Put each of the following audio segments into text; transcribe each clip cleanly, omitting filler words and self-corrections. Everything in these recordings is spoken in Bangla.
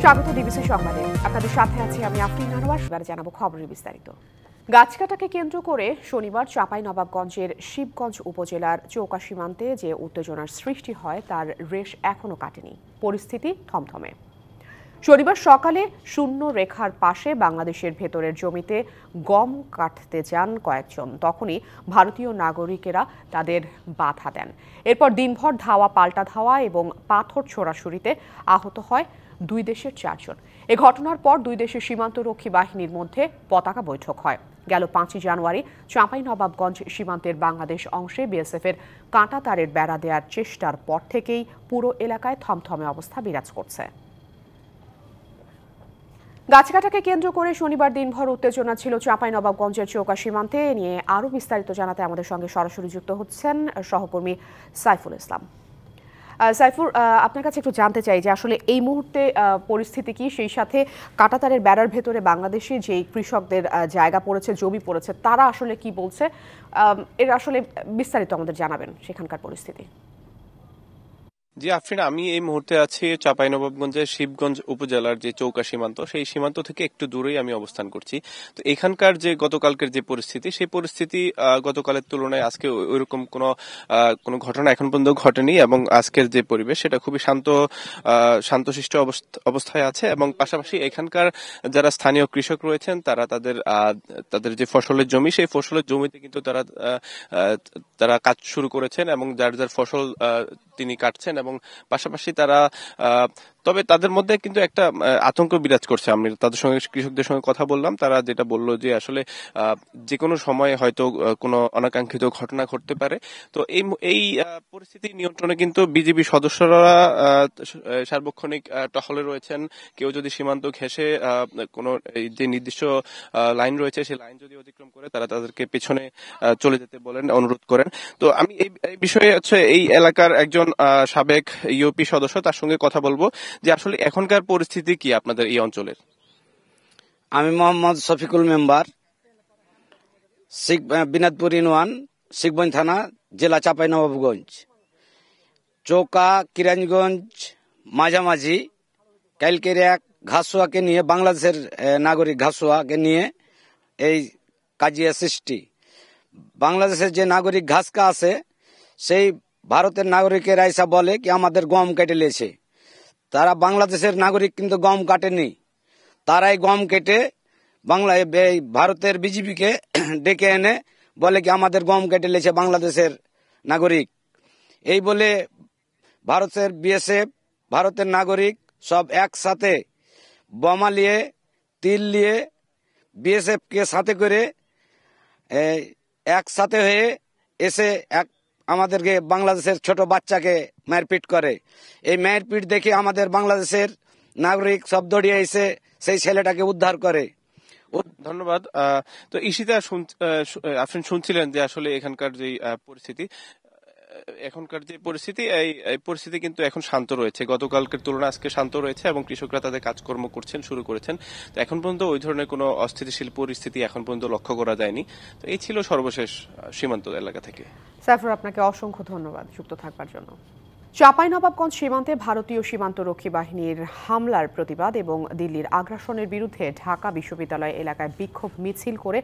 স্বাগত ডিবিসি সংবাদে। আপনাদের সাথে আছি আমি আফরিন আনোয়ার। এবারে জানাবো খবরের বিস্তারিত। গাছকাটাকে কেন্দ্র করে শনিবার চাঁপাইনবাবগঞ্জের শিবগঞ্জ উপজেলার চৌকা সীমান্তে যে উত্তেজনার সৃষ্টি হয় তার রেশ এখনো কাটেনি। পরিস্থিতি থমথমে। শনিবার সকালে শূন্য রেখার পাশে বাংলাদেশের ভেতরের জমিতে গম কাটতে যান কয়েকজন। তখনই ভারতীয় নাগরিকেরা তাদের বাধা দেন। এরপর দিনভর ধাওয়া পাল্টা ধাওয়া এবং পাথর ছোড়াছুড়িতে আহত হয় দুই দেশের 4 জন। এ ঘটনার পর দুই দেশের সীমান্তরক্ষী বাহিনীর মধ্যে পতাকা বৈঠক হয়। গেল 5 জানুয়ারি চাঁপাইনবাবগঞ্জ সীমান্তের বাংলাদেশ অংশে বিএসএফের কাঁটা তারের বেড়া দেওয়ার চেষ্টার পর থেকেই পুরো এলাকায় থমথমে অবস্থা বিরাজ করছে। গাছকাটাকে কেন্দ্র করে শনিবার দিনভর উত্তেজনা ছিল চাঁপাইনবাবগঞ্জের চৌকা সীমান্তে। নিয়ে আরও বিস্তারিত জানাতে আমাদের সঙ্গে সরাসরি যুক্ত হচ্ছেন সহকর্মী সাইফুল ইসলাম। সাইফুর, আপনার কাছে একটু জানতে চাই যে আসলে এই মুহূর্তে পরিস্থিতি কি, সেই সাথে কাঁটাতারের বেড়ার ভেতরে বাংলাদেশে যে কৃষকদের জায়গা পড়েছে, জমি পড়েছে, তারা আসলে কি বলছে, এর আসলে বিস্তারিত আমাদের জানাবেন সেখানকার পরিস্থিতি। জি আফরিন, আমি এই মুহূর্তে আছি চাঁপাইনবাবগঞ্জের শিবগঞ্জ উপজেলার যে চৌকা সীমান্ত, সেই সীমান্ত থেকে একটু দূরেই আমি অবস্থান করছি। তো এখানকার যে গতকালকের যে পরিস্থিতি, সেই পরিস্থিতি গতকালের তুলনায় আজকে ওইরকম কোনো ঘটনা এখন পর্যন্ত ঘটেনি এবং আজকের যে পরিবেশ সেটা খুবই শান্তশিষ্ট অবস্থায় আছে। এবং পাশাপাশি এখানকার যারা স্থানীয় কৃষক রয়েছেন তারা তাদের যে ফসলের জমি, সেই ফসলের জমিতে কিন্তু তারা কাজ শুরু করেছেন এবং যার যার ফসল তিনি কাটছেন এবং পাশাপাশি তবে তাদের মধ্যে কিন্তু একটা আতঙ্ক বিরাজ করছে। আমি তাদের সঙ্গে, কৃষকদের সঙ্গে কথা বললাম, তারা যেটা বললো যে আসলে যে কোনো সময় হয়তো কোনো অনাকাঙ্ক্ষিত ঘটনা ঘটতে পারে। তো এই পরিস্থিতি নিয়ন্ত্রণে কিন্তু বিজিবি সদস্যরা সার্বক্ষণিক টহলে রয়েছেন। কেউ যদি সীমান্ত ঘেঁষে কোনো যে নির্দিষ্ট লাইন রয়েছে সেই লাইন যদি অতিক্রম করে, তারা তাদেরকে পেছনে চলে যেতে বলেন, অনুরোধ করেন। তো আমি এই বিষয়ে এই এলাকার একজন সাবেক ইউপি সদস্য, তার সঙ্গে কথা বলবো যে আসলে এখনকার পরিস্থিতি কি আপনাদের এই অঞ্চলের। আমি মোহাম্মদ শফিকুল মেম্বার, বিনাদপুর ইউনিয়ন, শিবগঞ্জ থানা, জেলা চাঁপাইনবাবগঞ্জ। চৌকা কিরানীগঞ্জ মাঝামাঝি কালকের এক ঘাসুয়াকে নিয়ে, বাংলাদেশের নাগরিক ঘাসুয়াকে নিয়ে এই কাজিয়া সৃষ্টি। বাংলাদেশের যে নাগরিক ঘাসকা আছে, সেই ভারতের নাগরিকের আইসা বলে কি আমাদের গম কেটে নিয়েছে। তারা বাংলাদেশের নাগরিক কিন্তু গম কাটেনি, তারাই গম কেটে ভারতের বিজিবিকে ডেকে এনে বলে কি আমাদের গম কেটে নিয়েছে বাংলাদেশের নাগরিক। এই বলে ভারতের বিএসএফ, ভারতের নাগরিক সব একসাথে বোমা নিয়ে, তিল নিয়ে বিএসএফ কে সাথে করে একসাথে হয়ে এসে আমাদেরকে বাংলাদেশের ছোট বাচ্চাকে মারপিট করে। এই মারপিট দেখে আমাদের বাংলাদেশের নাগরিক সব দৌড়িয়ে এসে সেই ছেলেটাকে উদ্ধার করে। ধন্যবাদ। তো ঈশিতা, আপনি শুনছিলেন যে আসলে এখানকার যে পরিস্থিতি, এই পরিস্থিতি কিন্তু এখন শান্ত রয়েছে। গতকালকের তুলনায় আজকে শান্ত রয়েছে এবং কৃষকরা তাদের কাজকর্ম শুরু করেছেন। তো এখন পর্যন্ত ওই ধরনের কোনো অস্থিতিশীল পরিস্থিতি এখন পর্যন্ত লক্ষ্য করা যায়নি। তো এই ছিল সর্বশেষ সীমান্ত এলাকা থেকে। সাইফুর, আপনাকে অসংখ্য ধন্যবাদ যুক্ত থাকবার জন্য। চাঁপাইনবাবগঞ্জ সীমান্তে ভারতীয় সীমান্তরক্ষী বাহিনীর হামলার প্রতিবাদ এবং দিল্লির আগ্রাসনের বিরুদ্ধে ঢাকা বিশ্ববিদ্যালয় এলাকায় বিক্ষোভ মিছিল করে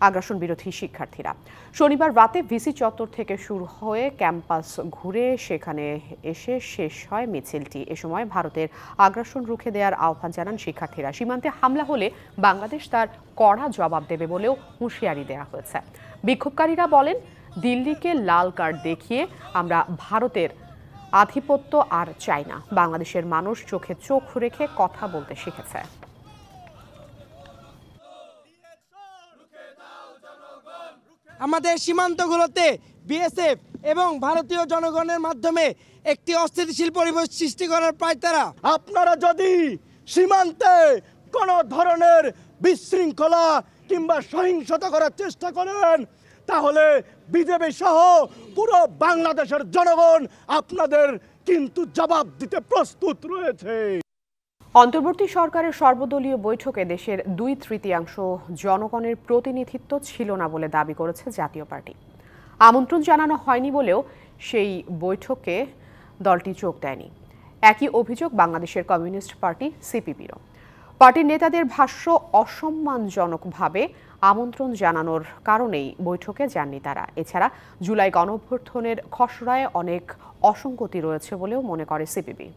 আগ্রাসন বিরোধী শিক্ষার্থীরা শনিবার রাতে ভিসি চত্বর থেকে শুরু হয়ে ক্যাম্পাস ঘুরে সেখানে এসে শেষ হয় মিছিলটি। এ সময় ভারতের আগ্রাসন রুখে দেওয়ার আহ্বান জানান শিক্ষার্থীরা। সীমান্তে হামলা হলে বাংলাদেশ তার কড়া জবাব দেবে বলেও হুঁশিয়ারি দেওয়া হয়েছে। বিক্ষোভকারীরা বলেন, দিল্লিকে লাল কার্ড দেখিয়ে আমরা ভারতের আধিপত্য আর চাই না। বাংলাদেশের মানুষ চোখে চোখ রেখে কথা বলতে শিখেছে। আমাদের সীমান্তগুলোতে বিএসএফ এবং ভারতীয় জনগণের মাধ্যমে একটি অস্থিতিশীল পরিবেশ সৃষ্টি করার প্রায় তারা। আপনারা যদি সীমান্তে কোনো ধরনের বিশৃঙ্খলা কিংবা সহিংসতা করার চেষ্টা করেন, তাহলে বিজেপি সহ পুরো বাংলাদেশের জনগণ আপনাদের কিন্তু জবাব দিতে প্রস্তুত রয়েছে। অন্তর্বর্তী সরকারের সর্বদলীয় বৈঠকে দেশের 2/3 জনগণের প্রতিনিধিত্ব ছিল না বলে দাবি করেছে জাতীয় পার্টি। আমন্ত্রণ জানানো হয়নি বলেও সেই বৈঠকে দলটি যোগ দেয়নি। একই অভিযোগ বাংলাদেশের কমিউনিস্ট পার্টি সিপিবিরও। পার্টির নেতাদের ভাষ্য, অসম্মানজনকভাবে আমন্ত্রণ জানানোর কারণেই বৈঠকে যাননি তারা। এছাড়া জুলাই গণঅভ্যুত্থানের খসড়ায় অনেক অসঙ্গতি রয়েছে বলেও মনে করে সিপিবি।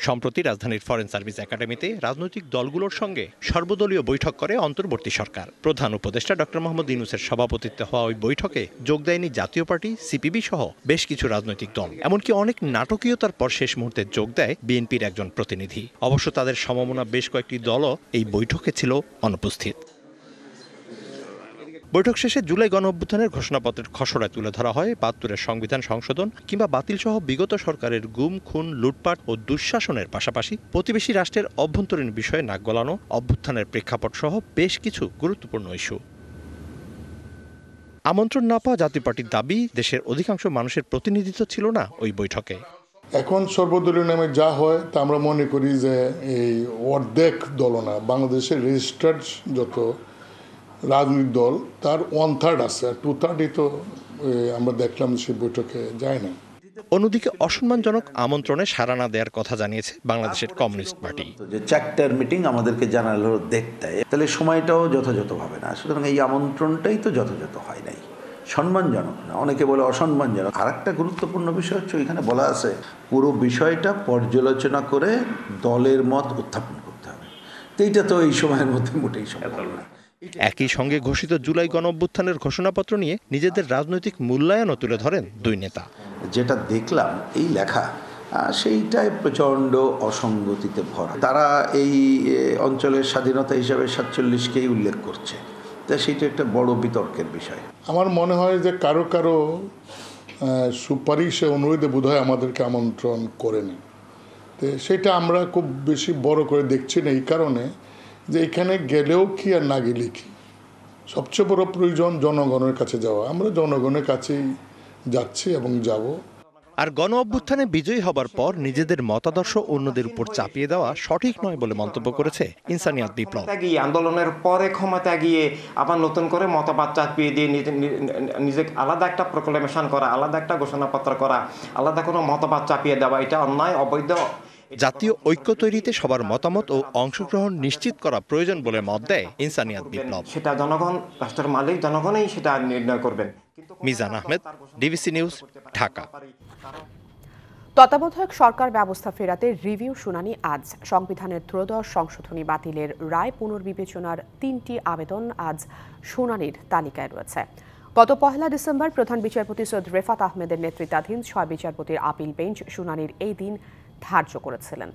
সম্প্রতি রাজধানীর ফরেন সার্ভিস একাডেমিতে রাজনৈতিক দলগুলোর সঙ্গে সর্বদলীয় বৈঠক করে অন্তর্বর্তী সরকার। প্রধান উপদেষ্টা ডক্টর মোহাম্মদ ইউনূসের সভাপতিত্বে হওয়া ওই বৈঠকে যোগ দেয়নি জাতীয় পার্টি, সিপিবি সহ বেশ কিছু রাজনৈতিক দল। এমনকি অনেক নাটকীয়তার পর শেষ মুহূর্তে যোগ দেয় বিএনপির একজন প্রতিনিধি। অবশ্য তাদের সমমনা বেশ কয়েকটি দলও এই বৈঠকে ছিল অনুপস্থিত। বৈঠক শেষে জুলাই গণঅভ্যুত্থানের ঘোষণাপত্রের খসড়ায় তুলে ধরা হয় ৭২-এর সংবিধান সংশোধন কিংবা বাতিল সহ বিগত সরকারের গুম, খুন, লুটপাট ও দুঃশাসনের পাশাপাশি প্রতিবেশী রাষ্ট্রের অভ্যন্তরীণ বিষয়ে নাক গলানো, অভ্যুত্থানের প্রেক্ষাপট সহ বেশ কিছু গুরুত্বপূর্ণ ইস্যু। আমন্ত্রণ না পাওয়া জাতীয় পার্টির দাবি, দেশের অধিকাংশ মানুষের প্রতিনিধিত্ব ছিল না ওই বৈঠকে। এখন সর্বদলীয় নামে যা হয় তা আমরা মনে করি যে এই অর্ধেক দলনা বাংলাদেশের রেজিস্টার্ড যত রাজনৈতিক দল তার 1/3 আছে, আর 2/3 তো আমরা দেখলাম সেই বৈঠকে যায় না। অন্যদিকে অসম্মানজনক আমন্ত্রণে সাড়া না দেওয়ার কথা জানিয়েছে বাংলাদেশের কমিউনিস্ট পার্টি। যে চারটার মিটিং আমাদেরকে জানালো দেখতে, তাহলে সময়টাও যথাযথভাবে না। সুতরাং এই আমন্ত্রণটাই তো যথাযথ হয় নাই, সম্মানজনক না। অনেকে বলে অসম্মানজনক। আর একটা গুরুত্বপূর্ণ বিষয় হচ্ছে এখানে বলা আছে পুরো বিষয়টা পর্যালোচনা করে দলের মত উত্থাপন করতে হবে। তো এইটা তো এই সময়ের মধ্যে মোটেই সম্ভব না। একই সঙ্গে ঘোষিত জুলাই গণঅভ্যুত্থানের ঘোষণাপত্র নিয়ে নিজেদের রাজনৈতিক মূল্যায়নও তুলে ধরেন দুই নেতা। যেটা দেখলাম এই লেখা, সেইটাই প্রচণ্ড অসঙ্গতিতে ভরা। তারা এই অঞ্চলের স্বাধীনতা হিসাবে 47-কেই উল্লেখ করছে, তা সেইটা একটা বড় বিতর্কের বিষয়। আমার মনে হয় যে কারো কারো সুপারিশে অনুরোধে বোধহয় আমাদেরকে আমন্ত্রণ করেনি। তো সেটা আমরা খুব বেশি বড় করে দেখছি না, এই কারণে যে এখানে গেলেও কি আর না গেলে কি, সবচেয়ে বড় প্রয়োজন জনগণের কাছে যাওয়া। আমরা জনগণের কাছেই যাচ্ছি এবং যাব। আর গণ অভ্যুত্থানে বিজয়ী হবার পর নিজেদের মতাদর্শ অন্যদের উপর চাপিয়ে দেওয়া সঠিক নয় বলে মন্তব্য করেছে ইনসানিয়াত বিপ্লব। আন্দোলনের পরে ক্ষমতা গিয়ে আবার নতুন করে মতবাদ চাপিয়ে দিয়ে নিজে আলাদা একটা প্রোক্লেমেশন করা, আলাদা একটা ঘোষণাপত্র করা, আলাদা কোনো মতবাদ চাপিয়ে দেওয়া, এটা অন্যায়, অবৈধ। জাতীয় ঐক্য তৈরিতে সবার মতামত ও অংশগ্রহণ নিশ্চিত করা প্রয়োজন বলে মত দেয় ইনসানিয়াত বিপ্লব। সেটা জনগণ, রাষ্ট্রের মালিক জনগণই সেটা নির্ণয় করবেন। Mizan Ahmed, DBC news, Dhaka. তত্ত্বাবধায়ক সরকার ব্যবস্থা ফেরাতে রিভিউ শুনানি আজ। সংবিধানের ত্রয়োদশ সংশোধনী বাতিলের রায় পুনর্বিবেচনার 3টি আবেদন আজ শুনানির তালিকায় রয়েছে। গত 1 ডিসেম্বর প্রধান বিচারপতি সৈয়দ রেফাত আহমেদের নেতৃত্বাধীন 6 বিচারপতির আপিল বেঞ্চ শুনানির এই দিন ধার্য করেছিলেন।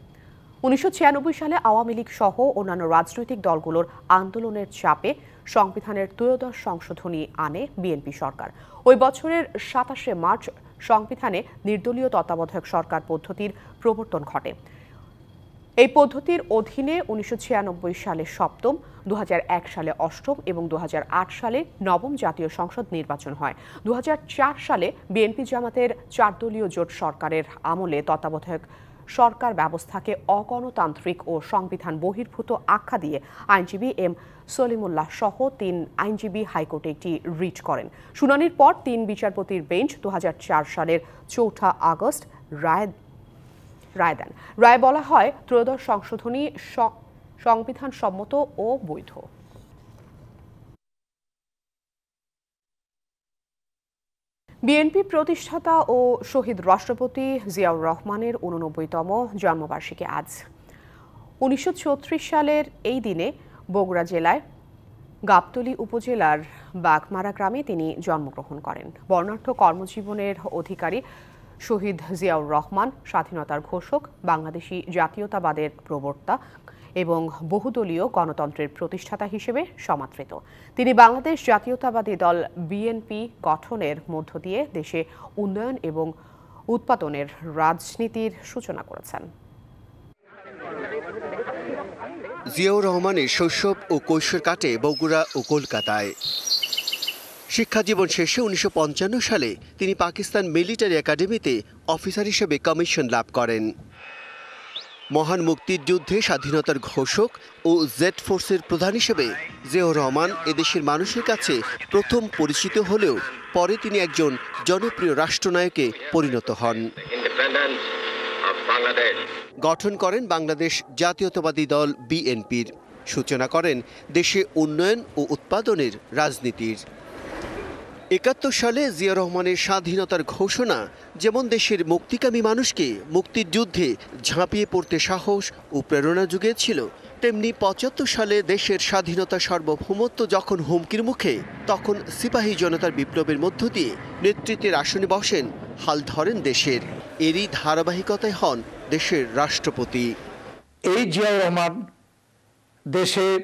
1996 সালে আওয়ামী লীগ সহ অন্যান্য রাজনৈতিক দলগুলোর আন্দোলনের চাপে সংবিধানের ত্রয়োদশ সংশোধনী আনে বিএনপি সরকার। ওই বছরের 27 মার্চ সংবিধানে নির্দলীয় তত্ত্বাবধায়ক সরকার পদ্ধতির প্রবর্তন ঘটে। এই পদ্ধতির অধীনে 1996 সালে 7ম, 2001 সালে 8ম এবং 2008 সালে 9ম জাতীয় সংসদ নির্বাচন হয়। 2004 সালে বিএনপি জামাতের 4 দলীয় জোট সরকারের আমলে তত্ত্বাবধায়ক সরকার ব্যবস্থাকে অগণতান্ত্রিক ও সংবিধান বহির্ভূত আখ্যা দিয়ে আইনজীবী এম সলিমুল্লাহ সহ 3 আইনজীবী হাইকোর্টে একটি রিট করেন। শুনানির পর 3 বিচারপতির বেঞ্চ 2004 সালের 4 আগস্ট রায় দেন। রায় বলা হয় ত্রয়োদশ সংশোধনী সংবিধান সম্মত ও বৈধ। বিএনপি প্রতিষ্ঠাতা ও শহীদ রাষ্ট্রপতি জিয়াউর রহমানের 89তম জন্মবার্ষিকী আজ। 1936 সালের এই দিনে বগুড়া জেলায় গাবতলী উপজেলার বাঘমারা গ্রামে তিনি জন্মগ্রহণ করেন। বর্ণাঢ্য কর্মজীবনের অধিকারী শহীদ জিয়াউর রহমান স্বাধীনতার ঘোষক, বাংলাদেশি জাতীয়তাবাদের প্রবক্তা এবং বহুদলীয় গণতন্ত্রের প্রতিষ্ঠাতা হিসেবে সমাদৃত। তিনি বাংলাদেশ জাতীয়তাবাদী দল বিএনপি গঠনের মধ্য দিয়ে দেশে উন্নয়ন এবং উৎপাদনের রাজনীতির সূচনা করেছেন। জিয়াউর রহমানের শৈশব ও কৈশোর কাটে বগুড়া ও কলকাতায়। শিক্ষাজীবন শেষে 1955 সালে তিনি পাকিস্তান মিলিটারি একাডেমিতে অফিসার হিসেবে কমিশন লাভ করেন। মহান মুক্তির যুদ্ধে স্বাধীনতার ঘোষক ও জেড ফোর্সের প্রধান হিসেবে জিয়াউর রহমান এদেশের মানুষের কাছে প্রথম পরিচিত হলেও পরে তিনি একজন জনপ্রিয় রাষ্ট্রনায়কে পরিণত হন। গঠন করেন বাংলাদেশ জাতীয়তাবাদী দল বিএনপির। সূচনা করেন দেশে উন্নয়ন ও উৎপাদনের রাজনীতির। ৭১ সালে জিয়া রহমানের স্বাধীনতার ঘোষণা যেমন দেশের মুক্তিকামী মানুষকে মুক্তির যুদ্ধে ঝাঁপিয়ে পড়তে সাহস ও প্রেরণা জুগিয়েছিল, তেমনি ৭৫ সালে দেশের স্বাধীনতা সার্বভৌমত্ব যখন হুমকির মুখে, তখন সিপাহী জনতার বিপ্লবের মধ্য দিয়ে নেতৃত্বের আসনে বসেন, হাল ধরেন দেশের। এরই ধারাবাহিকতায় হন দেশের রাষ্ট্রপতি। এই জিয়া রহমান দেশের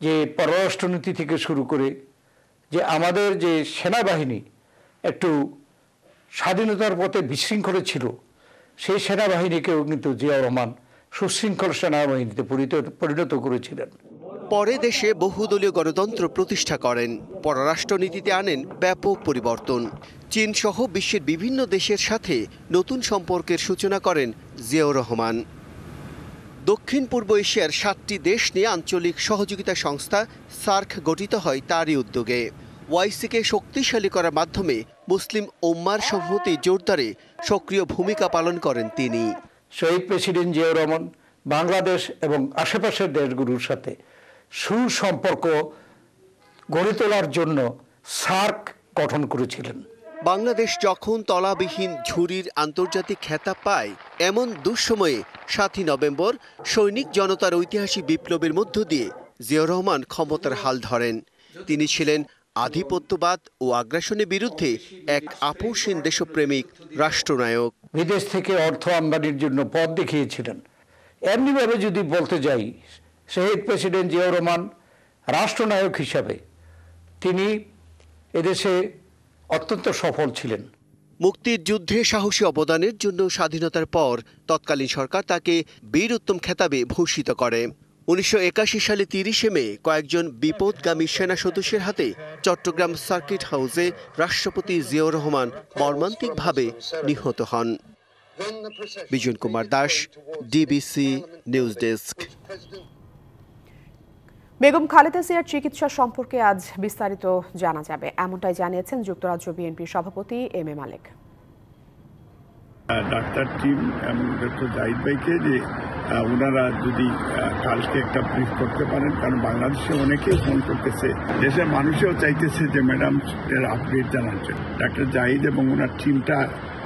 যে পররাষ্ট্রনীতি থেকে শুরু করে যে আমাদের যে সেনাবাহিনী একটু স্বাধীনতার পথে বিশৃঙ্খল ছিল, সেই সেনাবাহিনীকেও কিন্তু জিয়া রহমান সুশৃঙ্খল সেনাবাহিনীতে পরিণত করেছিলেন। পরে দেশে বহুদলীয় গণতন্ত্র প্রতিষ্ঠা করেন, পররাষ্ট্রনীতিতে আনেন ব্যাপক পরিবর্তন। চীন সহ বিশ্বের বিভিন্ন দেশের সাথে নতুন সম্পর্কের সূচনা করেন জিয়াউর রহমান। দক্ষিণ পূর্ব এশিয়ার ৭টি দেশ নিয়ে আঞ্চলিক সহযোগিতা সংস্থা সার্ক গঠিত হয় তারই উদ্যোগে। ওআইসিকে শক্তিশালী করার মাধ্যমে মুসলিম উম্মার সংহতি জোরদারে সক্রিয় ভূমিকা পালন করেন তিনি। শহীদ প্রেসিডেন্ট জিয়াউর রহমান বাংলাদেশ এবং আশেপাশের দেশগুলোর সাথে সুসম্পর্ক গড়ে তোলার জন্য সার্ক গঠন করেছিলেন। বাংলাদেশ যখন তলাবিহীন ঝুরির আন্তর্জাতিক খেতাব পায়, এমন দুঃসময়ে ৭ই নভেম্বর সৈনিক জনতার ঐতিহাসিক বিপ্লবের মধ্য দিয়ে জিয়াউর রহমান ক্ষমতার হাল ধরেন। তিনি ছিলেন আধিপত্যবাদ ও আগ্রাসনের বিরুদ্ধে এক আপোষহীন দেশপ্রেমিক রাষ্ট্রনায়ক। বিদেশ থেকে অর্থ আমদানির জন্য পথ দেখিয়েছিলেন। এমনিভাবে যদি বলতে যাই, শহীদ প্রেসিডেন্ট জিয়াউর রহমান রাষ্ট্রনায়ক হিসাবে তিনি এদেশে অত্যন্ত সফল ছিলেন। মুক্তির যুদ্ধে সাহসী অবদানের জন্য স্বাধীনতার পর তৎকালীন সরকার তাকে বীর উত্তম খেতাবে ভূষিত করে। ১৯৮১ সালে ৩০ মে কয়েকজন বিপদগামী সেনা সদস্যের হাতে চট্টগ্রাম সার্কিট হাউসে রাষ্ট্রপতি জিয়াউর রহমান মর্মান্তিকভাবে নিহত হন। Bijon Kumar Das, DBC news desk. Begum Khaleda জিয়ার চিকিৎসা সম্পর্কে আজ বিস্তারিত জানা যাবে, এমনটাই জানিয়েছেন যুক্তরাজ্য বিএনপির সভাপতি M A Malek. Doctor team এবং ডক্টর জাহিদ ভাইকে যে ওনারা যদি কালকে একটা ব্রিফ করতে পারেন, কারণ বাংলাদেশে অনেকেই ফোন করতেছে, দেশের মানুষও চাইতেছে যে ম্যাডাম এর আপডেট জানার জন্য। ডাক্তার জাহিদ এবং ওনার টিমটা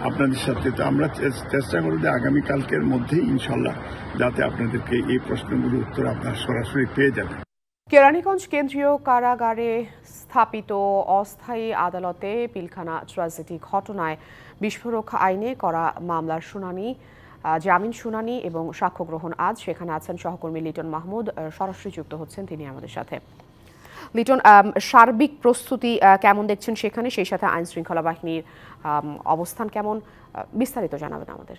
আপনাদের সাথে, তো আমরা চেষ্টা করব যে আগামীকালকের মধ্যেই ইনশাল্লাহ যাতে আপনাদেরকে এই প্রশ্নগুলোর উত্তর আপনারা সরাসরি পেয়ে যাবেন। কেরানীগঞ্জ কেন্দ্রীয় কারাগারে স্থাপিত অস্থায়ী আদালতে পিলখানা ট্র্যাজেডি ঘটনায় বিস্ফোরক আইনে করা মামলার শুনানি, জামিন শুনানি এবং সাক্ষ্য গ্রহণ আজ। সেখানে আছেন সহকর্মী লিটন মাহমুদ, সরাসরি যুক্ত হচ্ছেন তিনি আমাদের সাথে। লিটন, সার্বিক প্রস্তুতি কেমন দেখছেন সেখানে, সেই সাথে আইন শৃঙ্খলা বাহিনীর অবস্থান কেমন, বিস্তারিত জানাবেন আমাদের।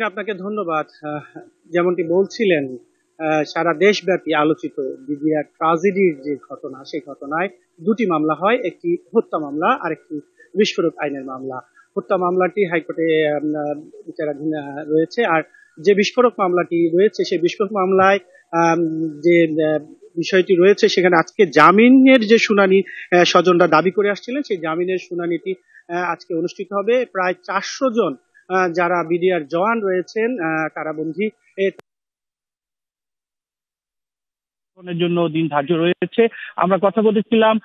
আপনাকে ধন্যবাদ। যেমনটি বলছিলেন, সারা দেশব্যাপী আলোচিত বিডিআর ট্র্যাজেডির যে ঘটনা, সেই ঘটনায় দুটি মামলা হয়, একটি হত্যা মামলা আর একটি বিস্ফোরক আইনের মামলা। হত্যা মামলাটি হাইকোর্টে বিচারাধীন রয়েছে, আর যে বিস্ফোরক মামলাটি রয়েছে সেই বিস্ফোরক মামলায় যে বিষয়টি রয়েছে সেখানে আজকে জামিনের যে শুনানি স্বজনরা দাবি করে আসছিলেন, সেই জামিনের শুনানিটি আজকে অনুষ্ঠিত হবে। প্রায় ৪০০ জন যারা বিডিআর জওয়ান রয়েছেন, কারাবন্দী, জন্য দিন ধার্য রয়েছে। আমরা কথা বলেছিলাম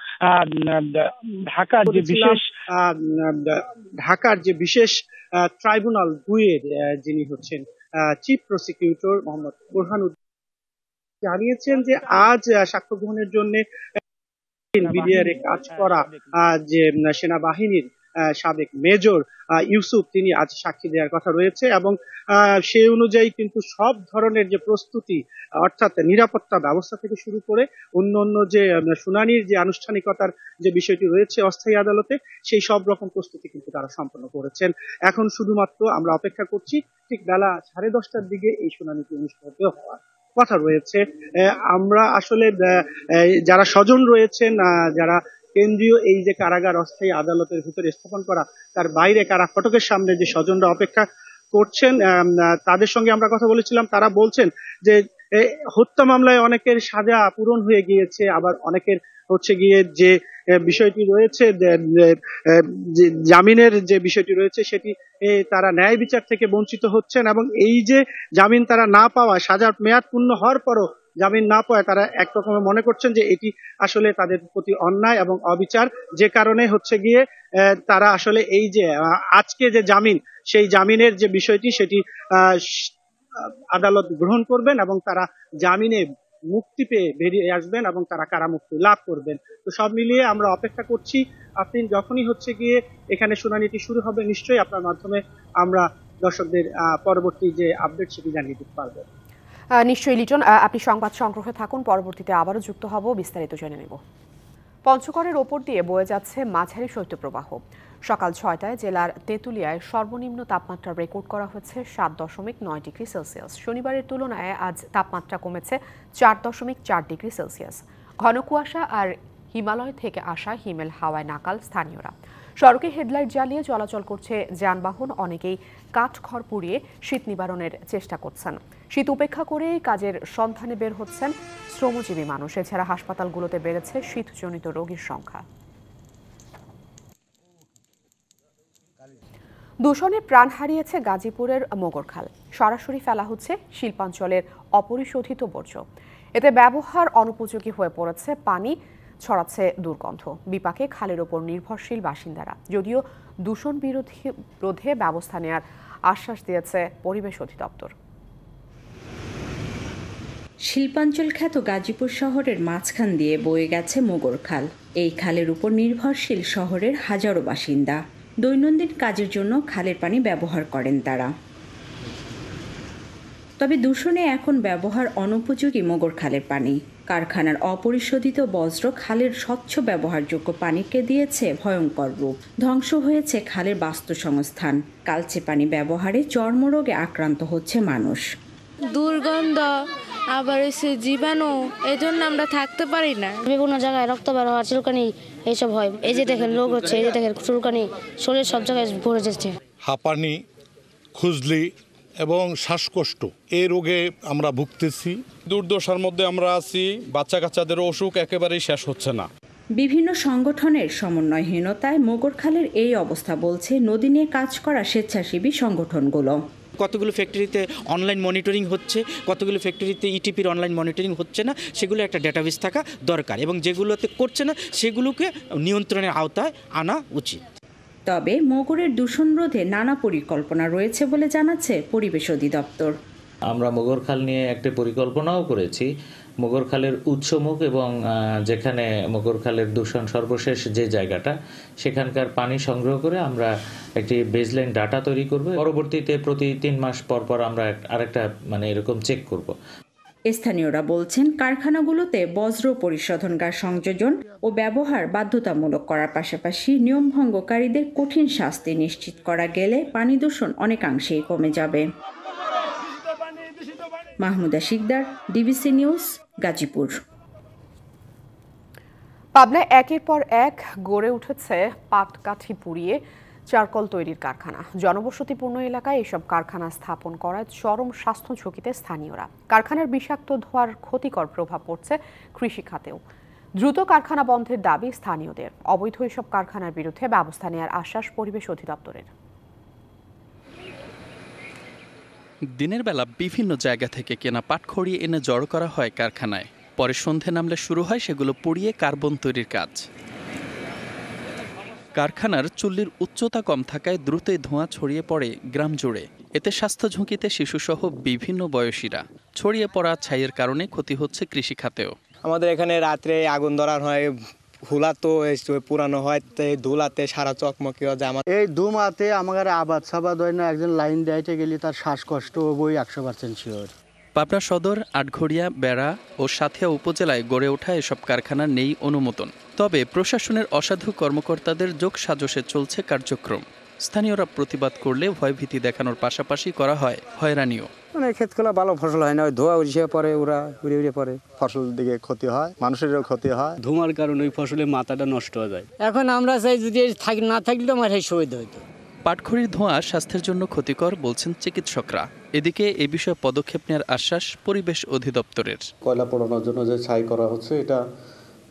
ঢাকার যে বিশেষ ট্রাইব্যুনাল ২-এর যিনি হচ্ছেন চিফ প্রসিকিউটর মোহাম্মদ বুরহানুদ্দিন জানিয়েছেন যে আজ সাক্ষ্য গ্রহণের জন্য বিডিআরে কাজ করা যে সেনাবাহিনীর সাবেক মেজর ইউসুফ, তিনি আজ সাক্ষী দেওয়ার কথা রয়েছে এবং সেই অনুযায়ী কিন্তু সব ধরনের যে প্রস্তুতি, অর্থাৎ নিরাপত্তা ব্যবস্থা থেকে শুরু করে অন্য যে শুনানির যে আনুষ্ঠানিকতার যে বিষয়টি রয়েছে অস্থায়ী আদালতে, সেই সব রকম প্রস্তুতি কিন্তু তারা সম্পন্ন করেছেন। এখন শুধুমাত্র আমরা অপেক্ষা করছি ঠিক বেলা 10:30টার দিকে এই শুনানিটি অনুষ্ঠিত হওয়ার কথা রয়েছে। আমরা আসলে যারা স্বজন রয়েছেন, যারা কেন্দ্রীয় এই যে কারাগার অস্থায়ী আদালতের ভিতরে স্থাপন করা, তার বাইরে কারা ফটকের সামনে যে স্বজনরা অপেক্ষা করছেন, তাদের সঙ্গে আমরা কথা বলেছিলাম। তারা বলছেন যে হত্যা মামলায় অনেকের সাজা পূরণ হয়ে গিয়েছে, আবার অনেকের হচ্ছে গিয়ে যে বিষয়টি রয়েছে যে জামিনের যে বিষয়টি রয়েছে সেটি তারা ন্যায় বিচার থেকে বঞ্চিত হচ্ছেন, এবং এই যে জামিন তারা না পাওয়া, সাজার মেয়াদ পূর্ণ হওয়ার পরও জামিন না পাওয়ায় তারা একরকমের মনে করছেন যে এটি আসলে তাদের প্রতি অন্যায় এবং অবিচার, যে কারণে হচ্ছে গিয়ে তারা আসলে এই যে আজকে যে জামিন, সেই জামিনের যে বিষয়টি সেটি আদালত গ্রহণ করবেন এবং তারা জামিনে মুক্তি পেয়ে বেরিয়ে আসবেন এবং তারা কারামুক্তি লাভ করবেন। তো সব মিলিয়ে আমরা অপেক্ষা করছি, আপনি যখনই হচ্ছে গিয়ে এখানে শুনানিটি শুরু হবে নিশ্চয়ই আপনার মাধ্যমে আমরা দর্শকদের পরবর্তী যে আপডেট সেটি জানিয়ে দিতে পারবো। নিশ্চয়ই লিটন, আপনি সংবাদ সংগ্রহে থাকুন, পরবর্তীতে আবারও যুক্ত হব, বিস্তারিত জেনে নেব। পঞ্চগড়ের ওপর দিয়ে বয়ে যাচ্ছে মাঝারি শৈত্যপ্রবাহ। সকাল ৬টায় জেলার তেঁতুলিয়ায় সর্বনিম্ন তাপমাত্রা রেকর্ড করা হয়েছে ৭.৯ ডিগ্রি সেলসিয়াস। শনিবারের তুলনায় আজ তাপমাত্রা কমেছে ৪.৪ ডিগ্রি সেলসিয়াস। ঘন কুয়াশা আর হিমালয় থেকে আসা হিমেল হাওয়ায় নাকাল স্থানীয়রা। সড়কে হেডলাইট জ্বালিয়ে চলাচল করছে যানবাহন, অনেকেই কাঠখড় পুড়িয়ে শীত নিবারণের চেষ্টা করছেন। শীত উপেক্ষা করেই কাজের সন্ধানে বের হচ্ছেন শ্রমজীবী মানুষ। এছাড়া হাসপাতালগুলোতে বেড়েছে শীতজনিত রোগীর সংখ্যা। দূষণে প্রাণ হারিয়েছে গাজীপুরের মোগরখাল। সরাসরি ফেলা হচ্ছে শিল্পাঞ্চলের অপরিশোধিত বর্জ্য। এতে ব্যবহার অনুপযোগী হয়ে পড়েছে পানি, ছড়াচ্ছে দুর্গন্ধ। বিপাকে খালের ওপর নির্ভরশীল বাসিন্দারা। যদিও দূষণ রোধে ব্যবস্থা নেওয়ার আশ্বাস দিয়েছে পরিবেশ অধিদপ্তর। শিল্পাঞ্চল খ্যাত গাজীপুর শহরের মাঝখান দিয়ে বয়ে গেছে মোগরখাল। এই খালের উপর নির্ভরশীল শহরের হাজারো বাসিন্দা। দৈনন্দিন কাজের জন্য খালের পানি ব্যবহার করেন তারা। তবে দূষণে এখন ব্যবহার অনুপযোগী মোগরখালের পানি। কারখানার অপরিশোধিত বজ্র খালের স্বচ্ছ ব্যবহারযোগ্য পানিকে দিয়েছে ভয়ঙ্কর রূপ। ধ্বংস হয়েছে খালের বাস্তুসংস্থান। কালচে পানি ব্যবহারে চর্মরোগে আক্রান্ত হচ্ছে মানুষ। দুর্গন্ধ, আবার হচ্ছে জীবাণু, এই জন্য আমরা থাকতে পারি না। বিভিন্ন জায়গায় রক্ত বের হওয়া, চুলকানি এইসব হয়। এই যে দেখেন রোগ হচ্ছে, এই যে দেখেন চুলকানি, শরীর সব জায়গায় ভরে যাচ্ছে। হাঁপানি, খুজলি এবং শ্বাসকষ্ট, এই রোগে আমরা ভুগতেছি। দুর্দশার মধ্যে আমরা আছি। বাচ্চা কাচ্চাদের অসুখ একেবারেই শেষ হচ্ছে না। বিভিন্ন সংগঠনের সমন্বয়হীনতায় মোগরখালের এই অবস্থা, বলছে নদী নিয়ে কাজ করা স্বেচ্ছাসেবী সংগঠনগুলো। কতগুলো ফ্যাক্টরিতে অনলাইন মনিটরিং হচ্ছে, কতগুলো ফ্যাক্টরিতে ইটিপির অনলাইন মনিটরিং হচ্ছে না, সেগুলো একটা ডেটাবেস থাকা দরকার, এবং যেগুলোতে করছে না সেগুলোকে নিয়ন্ত্রণের আওতায় আনা উচিত। তবে মোগরের দূষণ রোধে নানা পরিকল্পনা রয়েছে বলে জানাচ্ছে পরিবেশ অধিদপ্তর। আমরা মোগরখাল নিয়ে একটা পরিকল্পনাও করেছি। মোগরখালের উৎসমুখ এবং যেখানে মোগরখালের দূষণ সর্বশেষ যে জায়গাটা, সেখানকার পানি সংগ্রহ করে আমরা একটি বেসলাইন ডাটা তৈরি করব। পরবর্তীতে প্রতি 3 মাস পর পর আমরা আরেকটা এরকম চেক করব। স্থানীয়রা বলছেন, কারখানাগুলোতে বজ্র পরিশোধনগার সংযোজন ও ব্যবহার বাধ্যতামূলক করার পাশাপাশি নিয়মভঙ্গকারীদের কঠিন শাস্তি নিশ্চিত করা গেলে পানি দূষণ অনেকাংশেই কমে যাবে। Mahmuda Sikder, DBC news, Gazipur. পাবনায় একের পর এক গড়ে উঠেছে পাটকাঠি পুড়িয়ে চারকল তৈরির কারখানা। জনবসতিপূর্ণ এলাকায় এসব কারখানা স্থাপন করায় চরম স্বাস্থ্য ঝুঁকিতে স্থানীয়রা। কারখানার বিষাক্ত ধোঁয়ার ক্ষতিকর প্রভাব পড়ছে কৃষি খাতেও। দ্রুত কারখানা বন্ধের দাবি স্থানীয়দের। অবৈধ এসব কারখানার বিরুদ্ধে ব্যবস্থা নেওয়ার আশ্বাস পরিবেশ অধিদপ্তরের। দিনের বেলা বিভিন্ন জায়গা থেকে কেনা পাটখড়ি এনে জড়ো করা হয় কারখানায়। পরে সন্ধে নামলে শুরু হয় সেগুলো পুড়িয়ে কার্বন তৈরির কাজ। কারখানার চুল্লির উচ্চতা কম থাকায় দ্রুতই ধোঁয়া ছড়িয়ে পড়ে গ্রাম জুড়ে। এতে স্বাস্থ্য ঝুঁকিতে শিশুসহ বিভিন্ন বয়সীরা। ছড়িয়ে পড়া ছাইয়ের কারণে ক্ষতি হচ্ছে কৃষি খাতেও। আমাদের এখানে রাত্রে আগুন ধরার হয়, হুলা তো পুরানো হয়, ধুলাতে সারা চকমকি হয়ে যায়। এই ধুমাতে আমাদের আবাদ সাবাদ হয় না। একজন লাইন দিতে গেলে তার শ্বাসকষ্ট হবই 100% শিওর। পাবনা সদর, আটঘরিয়া, বেড়া ও সাথিয়া উপজেলায় গড়ে ওঠা এসব কারখানার নেই অনুমোদন। তবে প্রশাসনের অসাধু কর্মকর্তাদের যোগসাজশে চলছে কার্যক্রম। স্থানীয়রা প্রতিবাদ করলে ভয়ভীতি দেখানোর পাশাপাশি করা হয় হয়রানিও। ক্ষেতগুলো ভালো ফসল হয় না, ওই ধোয়া উড়িয়ে পরে, ওরা উড়িয়ে পরে ফসল দিকে ক্ষতি হয়, মানুষেরও ক্ষতি হয়। ধোঁয়ার কারণে ওই ফসলের মাথাটা নষ্ট হয়ে যায়। এখন আমরা চাই যদি না থাকলে আমার এই সুবিধা হইতো। পাটখড়ির ধোঁয়া স্বাস্থ্যের জন্য ক্ষতিকর বলছেন চিকিৎসকরা। এদিকে এ বিষয়ে পদক্ষেপ নেওয়ার আশ্বাস পরিবেশ অধিদপ্তরের। কয়লা পোড়ানোর জন্য যে ছাই করা হচ্ছে এটা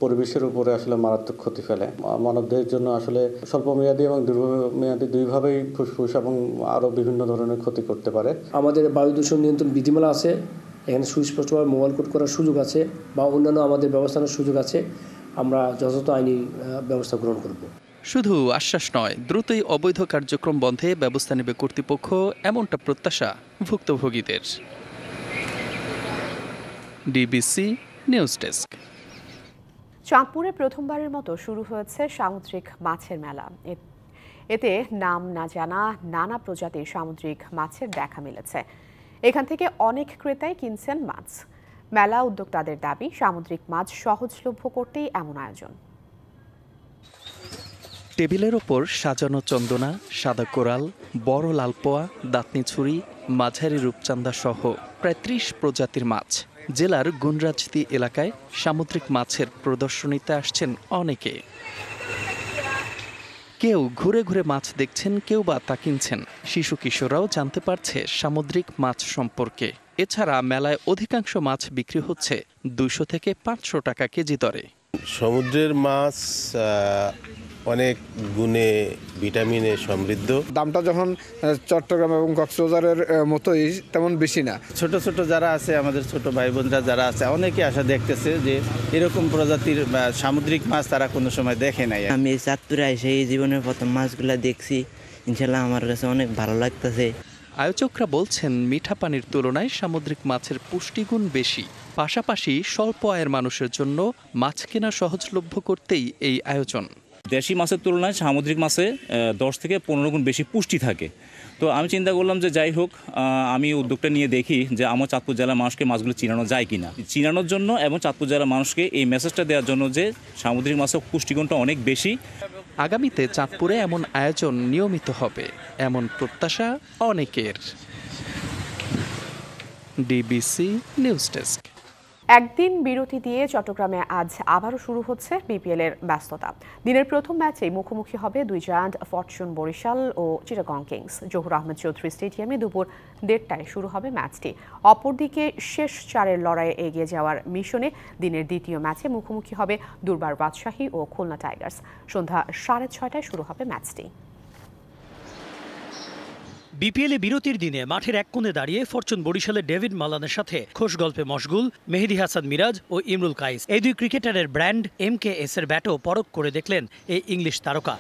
পরিবেশের উপরে আসলে মারাত্মক ক্ষতি ফেলে। মানবদেহের জন্য আসলে স্বল্পমেয়াদী এবং দীর্ঘমেয়াদী দুইভাবেই ফুসফুস এবং আরও বিভিন্ন ধরনের ক্ষতি করতে পারে। আমাদের বায়ু দূষণ নিয়ন্ত্রণ বিধিমালা আছে, এখানে সুস্পষ্টভাবে মোবাইল কোড করার সুযোগ আছে বা অন্যান্য আমাদের ব্যবস্থা নেওয়ার সুযোগ আছে। আমরা যথাযথ আইনি ব্যবস্থা গ্রহণ করব। শুধু আশ্বাস নয়, দ্রুতই অবৈধ কার্যক্রম বন্ধে ব্যবস্থা নেবে কর্তৃপক্ষ, এমনটা প্রত্যাশা ভুক্তভোগীদের। DBC news desk. চাঁদপুরে প্রথমবারের মতো শুরু হয়েছে সামুদ্রিক মাছের মেলা। এতে নাম না জানা নানা প্রজাতির সামুদ্রিক মাছের দেখা মিলেছে। এখান থেকে অনেক ক্রেতাই কিনছেন মাছ। মেলা উদ্যোক্তাদের দাবি, সামুদ্রিক মাছ সহজলভ্য করতেই এমন আয়োজন। টেবিলের ওপর সাজানো চন্দনা, সাদা কোরাল, বড় লালপোয়া, দাঁতনি ছুরি, মাঝারি রূপচান্দা সহ প্রায় ৩০ প্রজাতির মাছ। জেলার গুনরাজদি এলাকায় সামুদ্রিক মাছের প্রদর্শনীতে আসছেন অনেকে। কেউ ঘুরে ঘুরে মাছ দেখছেন, কেউ বা তা কিনছেন। শিশু কিশোররাও জানতে পারছে সামুদ্রিক মাছ সম্পর্কে। এছাড়া মেলায় অধিকাংশ মাছ বিক্রি হচ্ছে ২০০ থেকে ৫০০ টাকা কেজি দরে। সমুদ্রের মাছ অনেক গুণে ভিটামিনে সমৃদ্ধ। দামটা যখন চট্টগ্রাম এবং কক্সবাজারের মতোই তেমন বেশি না। ছোট ছোট যারা আছে, আমাদের ছোট ভাই বোনরা যারা আছে, অনেকে আশা দেখতেছে যে এরকম প্রজাতির সামুদ্রিক মাছ তারা কোনো সময় দেখে নাই। আমি চাঁদপুরে এসে এই জীবনের প্রথম মাছগুলা দেখছি, ইনশাল্লাহ আমার কাছে অনেক ভালো লাগতেছে। আয়োজকরা বলছেন, মিঠা পানির তুলনায় সামুদ্রিক মাছের পুষ্টিগুণ বেশি। পাশাপাশি স্বল্প আয়ের মানুষের জন্য মাছ কেনা সহজলভ্য করতেই এই আয়োজন। দেশি মাছের তুলনায় সামুদ্রিক মাছে 10 থেকে 15 গুণ বেশি পুষ্টি থাকে। তো আমি চিন্তা করলাম যে যাই হোক, আমি উদ্যোগটা নিয়ে দেখি যে আমার চাঁদপুর জেলার মানুষকে মাছগুলো চিনানো যায় কিনা। চিনানোর জন্য এবং চাঁদপুর জেলার মানুষকে এই মেসেজটা দেওয়ার জন্য যে সামুদ্রিক মাছের পুষ্টিগুণটা অনেক বেশি। আগামীতে চাঁদপুরে এমন আয়োজন নিয়মিত হবে, এমন প্রত্যাশা অনেকের। DBC news desk. একদিন বিরতি দিয়ে চট্টগ্রামে আজ আবারও শুরু হচ্ছে বিপিএল এর ব্যস্ততা। দিনের প্রথম ম্যাচে মুখোমুখি হবে দুই জায়ান্ট ফরচুন বরিশাল ও চিটাগং কিংস। জহুর আহমেদ চৌধুরী স্টেডিয়ামে দুপুর 1:30টায় শুরু হবে ম্যাচটি। অপরদিকে শেষ চারের লড়াইয়ে এগিয়ে যাওয়ার মিশনে দিনের দ্বিতীয় ম্যাচে মুখোমুখি হবে দুর্বার রাজশাহী ও খুলনা টাইগার্স। সন্ধ্যা 6:30টায় শুরু হবে ম্যাচটি। বিপিএলে বিরতির দিনে মাঠের এক কোণে দাঁড়িয়ে ফরচুন বরিশালের ডেভিড মালানের সাথে খোশ গল্পে মশগুল মেহেদী হাসান মিরাজ ও ইমরুল কাইস। এই দুই ক্রিকেটারের ব্র্যান্ড MKS এর ব্যাটও পরখ করে দেখলেন এই ইংলিশ তারকা।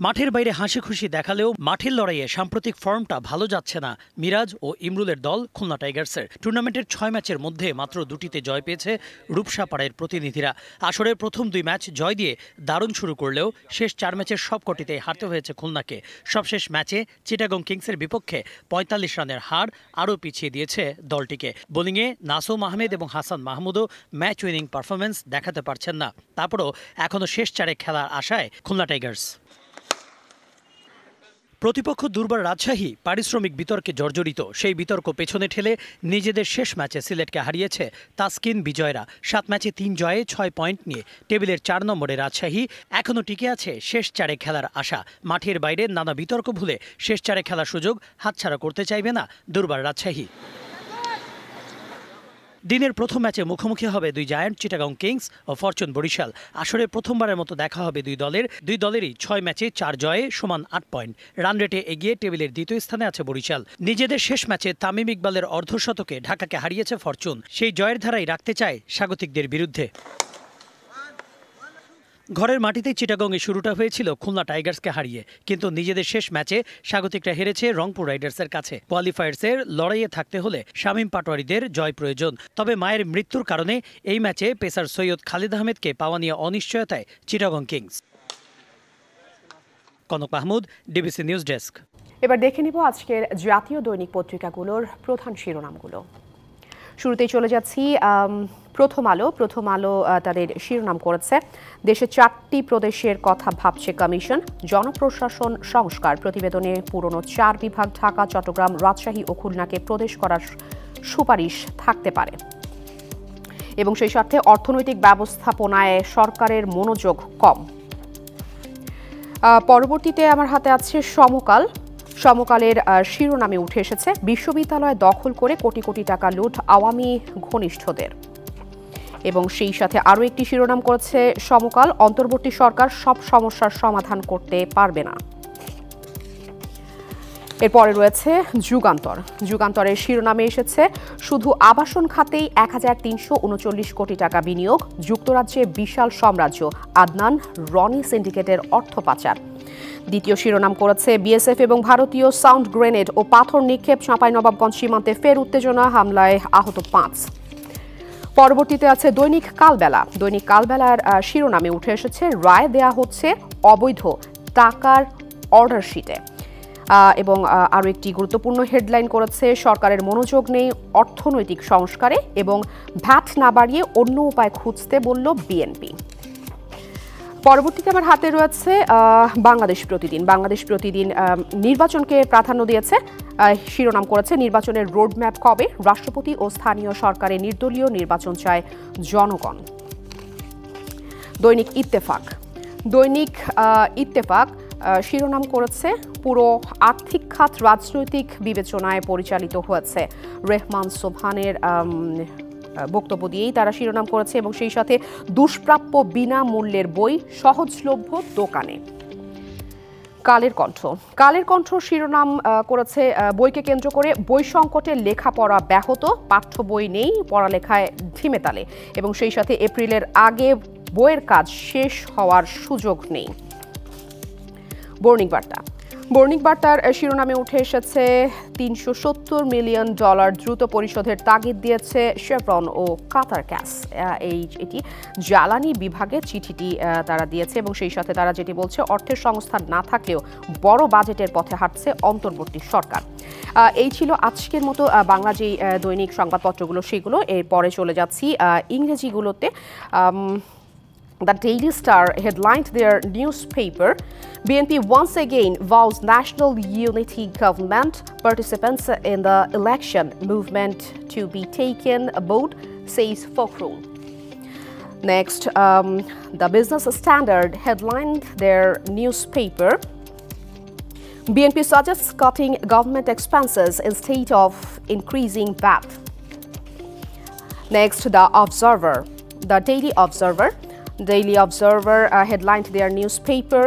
মাঠের বাইরে হাসি খুশি দেখালেও মাঠের লড়াইয়ে সাম্প্রতিক ফর্মটা ভালো যাচ্ছে না মিরাজ ও ইমরুলের দল খুলনা টাইগার্সের। টুর্নামেন্টের 6 ম্যাচের মধ্যে মাত্র 2টিতে জয় পেয়েছে রূপসাপাড়ার প্রতিনিধিরা। আসরের প্রথম 2 ম্যাচ জয় দিয়ে দারুণ শুরু করলেও শেষ 4 ম্যাচের সবকটিতে হারতে হয়েছে খুলনাকে। সবশেষ ম্যাচে চিটাগং কিংসের বিপক্ষে 45 রানের হার আরও পিছিয়ে দিয়েছে দলটিকে। বোলিংয়ে নাসুম আহমেদ এবং হাসান মাহমুদও ম্যাচ উইনিং পারফরমেন্স দেখাতে পারছেন না। তারপরও এখনও শেষ 4-এ খেলার আশায় খুলনা টাইগার্স। প্রতিপক্ষ দুর্বার রাজশাহী পারিশ্রমিক বিতর্কে জর্জরিত। সেই বিতর্ক পেছনে ঠেলে নিজেদের শেষ ম্যাচে সিলেটকে হারিয়েছে তাসকিন বিজয়রা। 7 ম্যাচে 3 জয়ে 6 পয়েন্ট নিয়ে টেবিলের 4 নম্বরে রাজশাহী এখনও টিকে আছে শেষ 4-এ খেলার আশা। মাঠের বাইরে নানা বিতর্ক ভুলে শেষ 4-এ খেলার সুযোগ হাতছাড়া করতে চাইবে না দুর্বার রাজশাহী। দিনের প্রথম ম্যাচে মুখোমুখি হবে দুই জায়ান্ট চিটাগং কিংস ও ফরচুন বরিশাল। আসরে প্রথমবারের মতো দেখা হবে দুই দলেরই 6 ম্যাচে 4 জয়ে সমান 8 পয়েন্ট। রান রেটে এগিয়ে টেবিলের দ্বিতীয় স্থানে আছে বরিশাল। নিজেদের শেষ ম্যাচে তামিম ইকবালের অর্ধশতকে ঢাকাকে হারিয়েছে ফরচুন। সেই জয়ের ধারাই রাখতে চায় স্বাগতিকদের বিরুদ্ধে। ঘরের মাটিতে চিটাগংয়ে শুরুটা হয়েছিল খুলনা টাইগার্সকে হারিয়ে, কিন্তু নিজেদের শেষ ম্যাচে স্বাগতিকরা হেরেছে রংপুর রাইডার্সের কাছে। কোয়ালিফায়ার্সের লড়াইয়ে থাকতে হলে শামীম পাটোয়ারিদের জয় প্রয়োজন। তবে মায়ের মৃত্যুর কারণে এই ম্যাচে পেসার সৈয়দ খালিদ আহমেদকে পাওয়া নিয়ে অনিশ্চয়তায় Chittagong Kings. Kanak Mahmud, DBC news desk. এবার দেখে নিব আজকের জাতীয় দৈনিক পত্রিকাগুলোর প্রধান শিরোনামগুলো। শুরুতেই চলে যাচ্ছি প্রথম আলো তাদের শিরোনাম করেছে, দেশে 4টি প্রদেশের কথা ভাবছে কমিশন, জনপ্রশাসন সংস্কার। প্রতিবেদনে পুরনো 4 বিভাগ ঢাকা, চট্টগ্রাম, রাজশাহী ও খুলনাকে প্রদেশ করার সুপারিশ থাকতে পারে এবং সেই সাথে অর্থনৈতিক ব্যবস্থাপনায় সরকারের মনোযোগ কম। পরবর্তীতে আমার হাতে আছে সমকাল। সমকালের শিরোনামে উঠে এসেছে বিশ্ববিদ্যালয় দখল করে কোটি কোটি টাকা লুট আওয়ামী ঘনিষ্ঠদের, এবং সেই সাথে আরও একটি শিরোনাম করেছে সমকাল, অন্তর্বর্তী সরকার সব সমস্যার সমাধান করতে পারবে না। এরপরে রয়েছে যুগান্তর। যুগান্তরের শিরোনামে এসেছে শুধু আবাসন খাতেই ১৩৩৩ কোটি টাকা বিনিয়োগ, যুক্তরাজ্যে বিশাল সাম্রাজ্য, আদনান রনি সিন্ডিকেটের অর্থ পাচার। দ্বিতীয় শিরোনাম করেছে বিএসএফ এবং ভারতীয় সাউন্ড গ্রেনেড ও পাথর নিক্ষেপ, চাঁপাইনবাবগঞ্জ সীমান্তে ফের উত্তেজনা, হামলায় আহত 5। পরবর্তীতে আছে দৈনিক কালবেলা। দৈনিক কালবেলার শিরোনামে উঠে এসেছে রায় দেয়া হচ্ছে অবৈধ টাকার অর্ডার শিটে, এবং আরও একটি গুরুত্বপূর্ণ হেডলাইন করেছে সরকারের মনোযোগ নেই অর্থনৈতিক সংস্কারে এবং ভ্যাট না বাড়িয়ে অন্য উপায় খুঁজতে বলল বিএনপি। পরবর্তীতে আমার হাতে রয়েছে বাংলাদেশ প্রতিদিন। বাংলাদেশ প্রতিদিন নির্বাচনকে প্রাধান্য দিয়েছে, শিরোনাম করেছে নির্বাচনের রোডম্যাপ কবে, রাষ্ট্রপতি ও স্থানীয় সরকারে নির্দলীয় নির্বাচন চায় জনগণ। দৈনিক ইত্তেফাক। দৈনিক ইত্তেফাক শিরোনাম করেছে পুরো আর্থিক খাত রাজনৈতিক বিবেচনায় পরিচালিত হয়েছে, রেহমান সোবহানের বক্তব্য দিয়েই তারা শিরোনাম করেছে, এবং সেই সাথে দুষ্প্রাপ্য বিনামূল্যের বই সহজলভ্য দোকানে। কালের কণ্ঠ। কালের কণ্ঠ শিরোনাম করেছে বইকে কেন্দ্র করে বই সংকটে লেখাপড়া ব্যাহত, পাঠ্য বই নেই, পড়ালেখায় ঢিমেতালে, এবং সেই সাথে এপ্রিলের আগে বইয়ের কাজ শেষ হওয়ার সুযোগ নেই। বর্ণিক বার্তা। বর্ণিক বার্তার শিরোনামে উঠে এসেছে $370 মিলিয়ন দ্রুত পরিশোধের তাগিদ দিয়েছে শেভরন ও কাতার গ্যাস। এটি জ্বালানি বিভাগের চিঠিটি তারা দিয়েছে, এবং সেই সাথে তারা যেটি বলছে অর্থের সংস্থান না থাকলেও বড় বাজেটের পথে হাঁটছে অন্তর্বর্তী সরকার। এই ছিল আজকের মতো বাংলা যেই দৈনিক সংবাদপত্রগুলো সেগুলো। এরপরে চলে যাচ্ছি ইংরেজিগুলোতে। The Daily Star headlined their newspaper, BNP once again vows national unity government, participants in the election movement to be taken aboard, says Fakhrul. Next, the Business Standard headlined their newspaper, BNP suggests cutting government expenses instead of increasing VAT. Next, The Observer. The Daily Observer headlined their newspaper,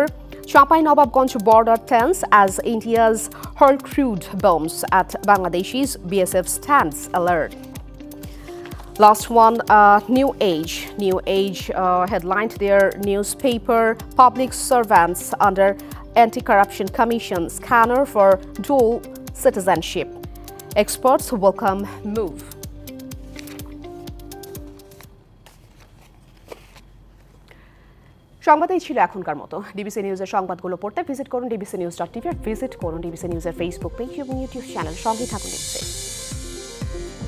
Chapai-Nawabganj border tense as India's hurl crude bombs at Bangladeshis, BSF stands alert. Last one, New Age. New Age headlined their newspaper, public servants under Anti-Corruption Commission scanner for dual citizenship. Experts welcome move. সংবাদই ছিল এখনকার মতো। ডিবিসি নিউজের সংবাদগুলো পড়তে ভিজিট করুন dbcnews.tv, ভিজিট করুন ডিবিসি নিউজের ফেসবুক পেজ এবং ইউটিউব চ্যানেল। সঙ্গে থাকুন।